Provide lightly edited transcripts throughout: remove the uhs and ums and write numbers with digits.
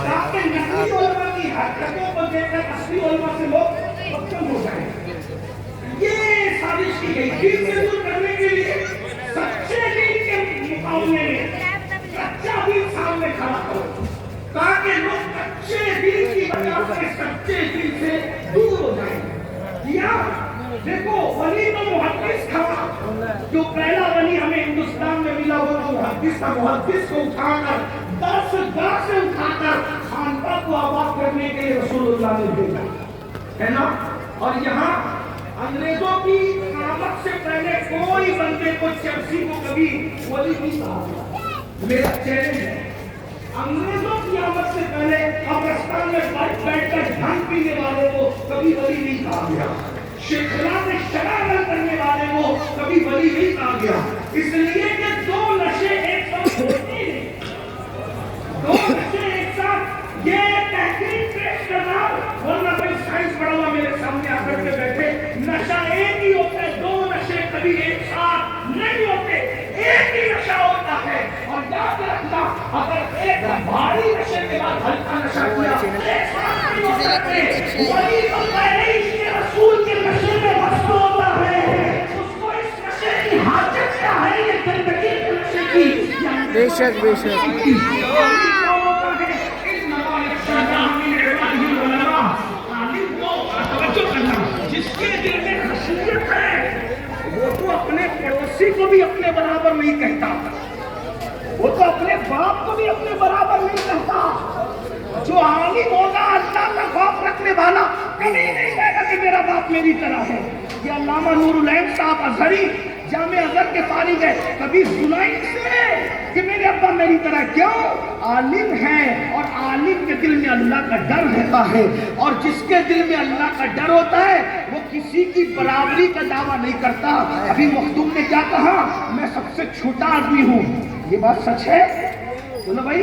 تاکہ نقلی علماء کی حرکتوں کو دیکھ کر اصلی علماء سے لوگ مطمئن ہو جائیں. یہ سازش کی گئی دین سے دور کرنے کے لیے. سچے دین کے مقابلے میں سچا دین سامنے کھڑا کرو تاکہ لوگ اچھے دین کی وجہ سے سچے دین سے دور ہو جائیں. یا دیکھو ولی تو محدث تھا, جو پہلا ولی ہمیں ہندوستان میں ملا وہ تو محدث تھا. محدث کو اٹھا کر درس گاہ سے اٹھا کر خانقاہ کو آباد کرنے کے لیے رسول اللہ نے بھیجا ہے نا. اور یہاں انگریزوں کی قیامت سے پہلے کوئی بندے کو چرسی کو کبھی ولی نہیں کہا. میرا چیلنج ہے, انگریزوں کی آمد سے پہلے قبرستان میں بیٹھ کر دھن پینے والے کو کبھی ولی نہیں کہا گیا. شیخلا میں شراب کرنے والے کو کبھی ولی نہیں کہا گیا. اس لیے کہ دو نشے ایک ساتھ ہوتے ہیں, دو نشے ایک ساتھ. یہ تحقیق پیش کرنا, ورنہ کوئی سائنس پڑھا ہوا میرے سامنے آ کر کے بیٹھے, نشہ ایک ہی ہوتا ہے, دو نشے کبھی ایک ساتھ نہیں ہوتے. ایک ہی نشہ ہوتا ہے. اور یاد رکھنا, اگر ایک بھاری نشے کے بعد ہلکا نشہ کیا ایک ساتھ نہیں ہو سکتے. ولی بندہ نہیں کہ رسول کے نشے میں مست ہوتا ہے, اس کو اس نشے کی حاجت کیا ہے, یہ زندگی کے نشے کی. بے شک بے شک. جس کے دل میں خشیت ہے وہ تو اپنے پڑوسی کو بھی اپنے برابر نہیں کہتا, وہ تو اپنے باپ کو بھی اپنے برابر نہیں کہتا. جو عالم ہوگا اللہ کا خوف رکھنے والا کبھی نہیں کہے گا کہ میرا باپ میری طرح ہے. یہ علامہ نور العین صاحب ازہری جامع ازہر کے فارغ ہے, کبھی سنائی سے کہ میرے ابا میری طرح. کیوں؟ عالم ہے اور عالم کے دل میں اللہ کا ڈر رہتا ہے, اور جس کے دل میں اللہ کا ڈر ہوتا ہے وہ کسی کی برابری کا دعویٰ نہیں کرتا. ابھی مخدوم نے کیا کہا, میں سب سے چھوٹا آدمی ہوں. یہ بات سچ ہے بولو بھائی,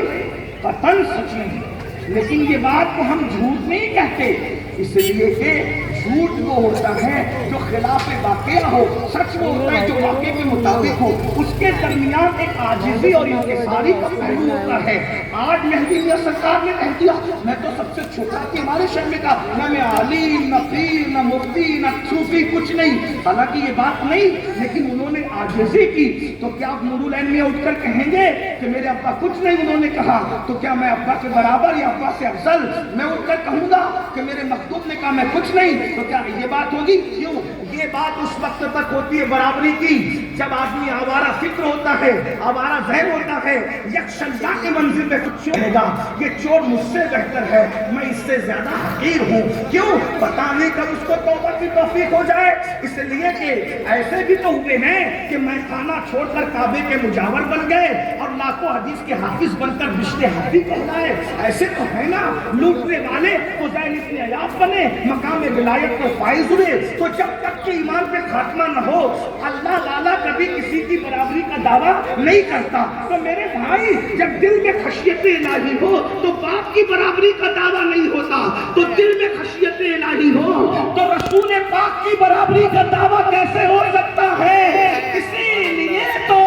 قطعاً سچ نہیں, لیکن یہ بات کو ہم جھوٹ نہیں کہتے, اس لیے کہ جھوٹ وہ ہوتا ہے جو خلاف واقعہ ہو, سچ وہ ہوتا ہے جو واقعے کے مطابق ہو. اس کے درمیان ایک عاجزی اور انکساری کا پہلو ہوتا ہے. آج مہدی میاں سرکار نے کہہ دیا میں تو سب سے چھوٹا, کہ ہمارے شہر میں کہا نہ میں عالم نہ پیر نہ مفتی نہ صوفی کچھ نہیں. حالانکہ یہ بات نہیں, لیکن انہوں نے عاجزی کی. تو کیا آپ نور العین میں اٹھ کر کہیں گے کہ میرے ابا کچھ نہیں انہوں نے کہا, تو کیا میں ابا کے برابر یا ابا سے افضل میں اٹھ کر کہوں گا کہ میرے مخدوم نے کہا میں کچھ نہیں, تو کیا یہ بات ہوگی؟ کیوں؟ یہ بات اس وقت تک ہوتی ہے برابری کی جب آدمی آوارہ فکر ہوتا ہے, آوارہ ذہن ہوتا ہے, یکشنجا کے منزل میں کچھ کہے گا یہ چور مجھ سے بہتر ہے, میں اس سے زیادہ حقیر ہوں. کیوں؟ پتا نہیں کب اس کو توبہ کی توفیق ہو جائے. اس لیے کہ ایسے بھی تو ہوئے ہیں کہ میں کھانا چھوڑ کر کعبے کے مجاور بن گئے اور لاکھوں حدیث کے حافظ بن کر رشتے حافظ کہلائے. ایسے تو ہے نا, لوٹنے والے فضیل ابن عیاض بنے, مقام ولایت کو فائز ہوئے. تو جب تک کہ ایمان پہ خاتمہ نہ ہو اللہ لالا کبھی کسی کی برابری کا دعویٰ نہیں کرتا. تو میرے بھائی, جب دل میں خشیت الہی ہو تو باپ کی برابری کا دعویٰ نہیں ہوتا, تو دل میں خشیت الہی ہو تو رسول پاک کی برابری کا دعویٰ کیسے ہو سکتا ہے؟ اسی لیے تو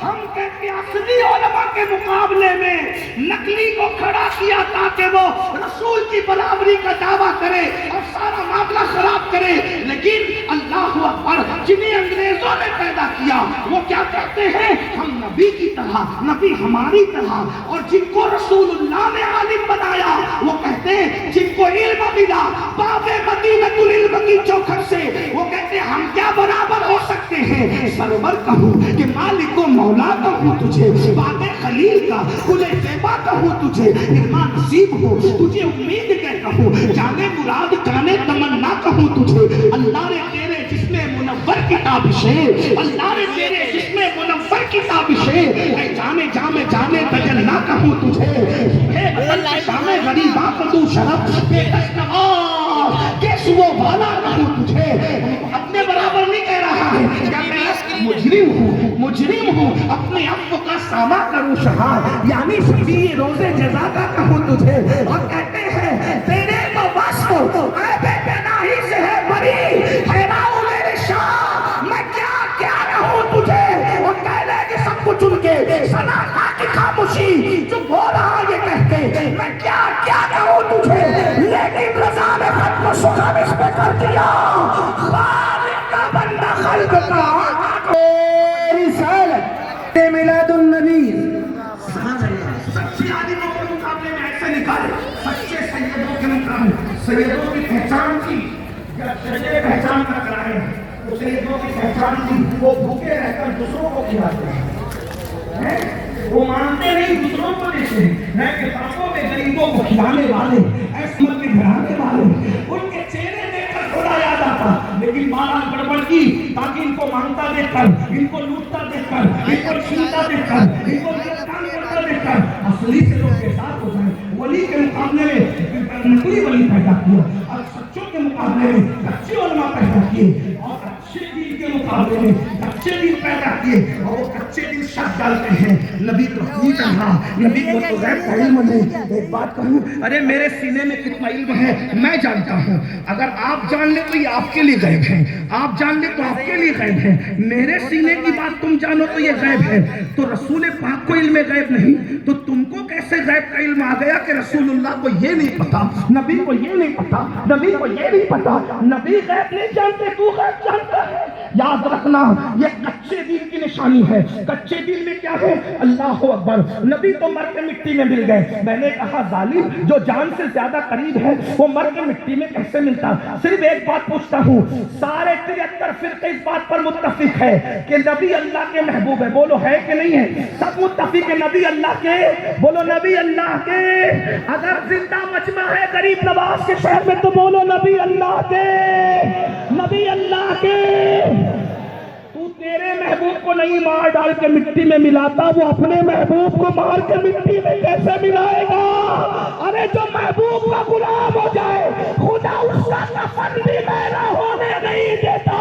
ہم کہتے ہیں اصلی علماء کے مقابلے میں نقلی کو کھڑا کیا تاکہ وہ رسول کی برابری کا دعویٰ کرے اور سارا معاملہ خراب کرے. لیکن اللہ اکبر, جنہیں انگریزوں نے پیدا کیا وہ کیا کہتے ہیں, ہم نبی کی طرح, نبی ہماری طرح. اور جن کو رسول اللہ نے عالم بنایا وہ کہتے ہیں, جن کو علم ملا باب مدینۃ العلم کی چوکھٹ سے, وہ کہتے ہیں ہم کیا برابر ہو سکتے ہیں. سرور کہوں کہ مالک و مولا کہوں تجھے, باب خلیل کا کل طیبہ کہوں تجھے, ارمان نصیب ہو تجھے امید کے کہوں, جانے مراد جانے تمنا کہوں تجھے. اللہ نے تیرے جسم منور کتاب سے, اللہ نے تیرے جسم منور کتاب سے, اے جانے جامے جانے تجلا کہوں تجھے. اے وطن کے شام غریباں کو تو شرف بے دشنواز کیسو والا کہوں تجھے. اپنے برابر نہیں کہہ رہا ہے, کیا میں مجرم ہوں, مجرم ہوں, اپنے عفو کا ساما کروں شہار, یعنی صدی روزے جزا کا کہوں تجھے. اور کہتے ہیں تیرے تو بس اے بے پناہی سے ہے بری, حیراؤ میرے شاہ میں کیا رہوں تجھے. اور کہہ لے کہ سب کچھ ان کے سنا کی خاموشی جو بول رہا یہ کہتے, میں کیا کیا کہوں تجھے، لیکن رضا نے ختم و سخن اس پہ کر دیا، خالق کا بندہ خلق کا رسالت میلاد النبی۔ سچے عالموں کے مقابلے میں ایسے نکالے، سچے سیدوں کے مقابلے سیدوں کی پہچان کی، جب سیدے پہچان نہ کرائے تو سیدوں کی پہچان کی، وہ بھوکے رہ کر دوسروں کو کھلاتے ہیں، وہ مانتے نہیں دوسروں کو دیتے ہیں، کتابوں میں غریبوں کو کھلانے والے، ایسے کے گھرانے والے، ان کے چہرے دیکھ کر خدا یاد آتا، لیکن مالا گڑبڑ کی تاکہ ان کو مانگتا دیکھ کر، ان کو لوٹتا دیکھ کر، ان کو چھینتا دیکھ کر، ان کو گرفتار کرتا دیکھ کر اصلی سے لوگ بیزار ہو جائیں۔ ولی کے مقابلے میں نقلی ولی پیدا کیا، اور سچوں کے مقابلے میں اچھے علماء پیدا کیے، اور اچھے دین کے مقابلے میں کچے دین پیدا کیے، اور وہ کچے دین شک ڈالتے ہیں۔ نبی تو نہیں کہا، نبی کو تو غیب کا علم نہیں۔ ایک بات کہوں، ارے میرے سینے میں کتنا علم ہے میں جانتا ہوں، اگر آپ جان لیں تو یہ آپ کے لیے غیب ہے، آپ جان لیں تو آپ کے لیے غیب ہے، میرے سینے کی بات تم جانو تو یہ غیب ہے۔ تو رسول پاک کو علم غیب نہیں تو تم کو کیسے غیب کا علم آ گیا کہ رسول اللہ کو یہ نہیں پتا، نبی کو یہ نہیں پتا، نبی کو یہ نہیں پتا؟ نبی غیب نہیں جانتے، تو غیب جانتا ہے۔ یاد رکھنا یہ کچے دین کی نشانی ہے۔ کچے دین میں کیا ہے؟ اللہ اکبر۔ نبی تو مر کے مٹی میں مل گئے۔ میں نے کہا ظالم جو جان سے زیادہ قریب ہے وہ مر کے مٹی میں کیسے ملتا؟ صرف ایک بات پوچھتا ہوں، سارے 73 فرقے اس بات پر متفق ہے کہ نبی اللہ کے محبوب ہے، بولو ہے کہ نہیں ہے؟ سب متفق ہے نبی اللہ کے، بولو نبی اللہ کے۔ اگر زندہ مجمع ہے غریب نواز کے شہر میں تو بولو نبی اللہ کے، نبی اللہ کے۔ تو تیرے محبوب کو نہیں مار ڈال کے مٹی میں ملاتا، وہ اپنے محبوب کو مار کے مٹی میں کیسے ملائے گا؟ ارے جو محبوب کا غلام ہو جائے خدا اس کا کفن بھی میلا ہونے نہیں دیتا۔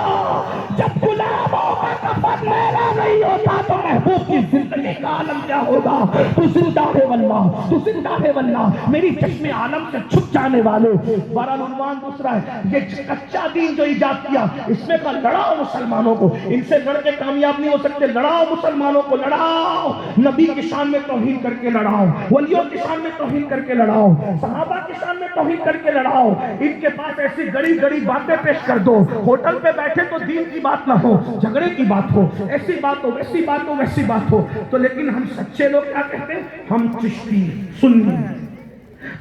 جب غلاموں کا کفن میلا نہیں ہوتا تو محبوب کی زندگی کا عالم کیا ہوگا؟ تو زندہ ہے واللہ، تو زندہ ہے واللہ، میری چشم عالم سے چھپ جانے والے۔ بہرحال عنوان دوسرا ہے، یہ کچا دین جو ایجاد کیا اس میں کا لڑاؤ مسلمانوں کو، ان سے لڑ کے کامیاب نہیں ہو سکتے، لڑاؤ مسلمانوں کو، لڑاؤ نبی کی شان میں توہین کر کے لڑاؤ، ولیوں کی شان میں توہین کر کے لڑاؤ، صحابہ کی شان میں توہین کر کے لڑاؤ۔ ان کے پاس ایسی گڑی گڑی باتیں پیش کر دو، ہوٹل پہ بیٹھے تو دین کی بات نہ ہو، جھگڑے کی بات ہو، ایسی بات ہو ویسی بات ہو ویسی بات ہو تو لیکن ہم سچے لوگ کیا کہتے ہیں؟ ہم چشتی سنی،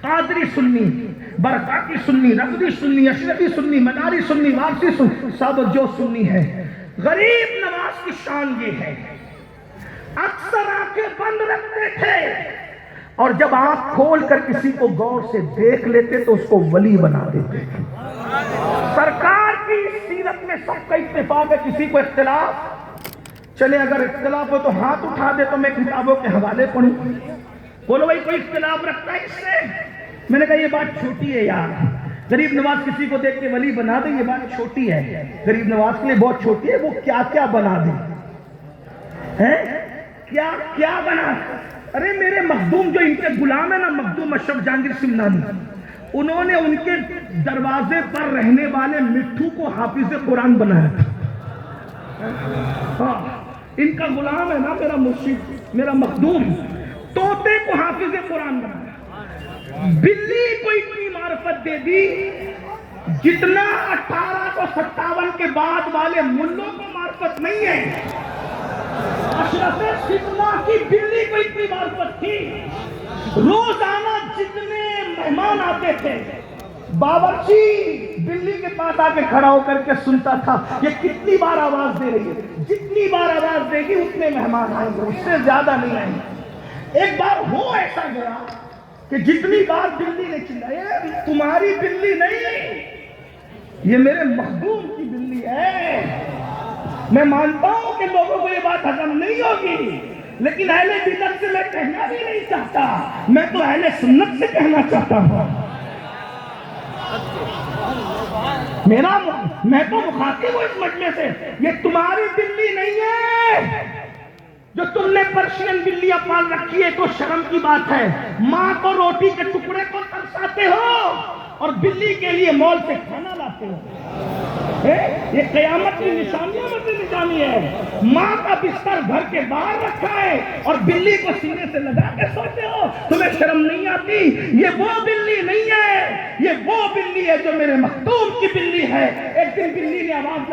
قادری سنی، برکاتی سنی، رفضی سنی، اشرفی سنی، مداری سنی، واپسی سنی، سب جو سنی ہے۔ غریب نواز کی شان یہ ہے، اکثر آنکھیں بند رکھتے تھے اور جب آنکھ کھول کر کسی کو غور سے دیکھ لیتے تو اس کو ولی بنا دیتے تھے۔ سرکار کی سیرت میں سب کا اتفاق ہے، کسی کو اختلاف چلے اگر اختلاف ہو تو ہاتھ اٹھا دے تو میں کتابوں کے حوالے پڑھوں، بولو بھائی کوئی اختلاف رکھتا ہے اس سے؟ میں نے کہا یہ بات چھوٹی ہے یار، غریب نواز کسی کو دیکھ کے ولی بنا دے یہ بات چھوٹی ہے، غریب نواز کے لیے بہت چھوٹی ہے، وہ کیا کیا بنا دے، کیا کیا بنا۔ ارے میرے مخدوم جو ان کے غلام ہے نا، مخدوم اشرف جہانگیر سمنانی، انہوں نے ان کے دروازے پر رہنے والے مٹھو کو حافظ قرآن بنایا تھا۔ ان کا غلام ہے نا میرا مرشد، میرا مخدوم، طوطے کو حافظ قرآن بنایا۔ بلی کو اتنی معرفت دے دی جتنا 1857 کے بعد والے ملوں کو معرفت نہیں ہے۔ اشرف سمنا کی بلی کو اتنی معرفت تھی، روزانہ جتنے مہمان آتے تھے باورچی بلی کے پاس آ کے کھڑا ہو کر کے سنتا تھا یہ کتنی بار آواز دے رہی ہے، جتنی بار آواز دے گی اتنے مہمان آئیں گے، اس سے زیادہ نہیں آئیں گے۔ ایک بار ہو ایسا گیا کہ جتنی بار بلی نے چلایا، تمہاری بلی نہیں یہ میرے مخدوم کی بلی ہے۔ میں مانتا ہوں کہ لوگوں کو یہ بات ہضم نہیں ہوگی، لیکن اہل بدعت سے میں کہنا بھی نہیں چاہتا، میں تو اہل سنت سے کہنا چاہتا ہوں۔ میں تو مخاطب ہوں اس مجمع سے، یہ تمہاری بلی نہیں ہے جو تم نے پرشین بلیاں پال رکھی ہے، تو شرم کی بات ہے۔ ماں کو روٹی کے ٹکڑے کو ترساتے ہو اور بلی کے لیے مول سے کھانا لاتے ہو، یہ قیامت کی نشانیوں میں سے پہچانی ہے؟ ماں کا بستر گھر کے باہر رکھا ہے اور بلی کو سینے سے لگا کے سوتے ہو؟ تمہیں شرم نہیں آتی؟ یہ وہ بلی نہیں ہے، یہ وہ بلی ہے جو میرے مختوم کی بلی ہے۔ ایک دن بلی نے آواز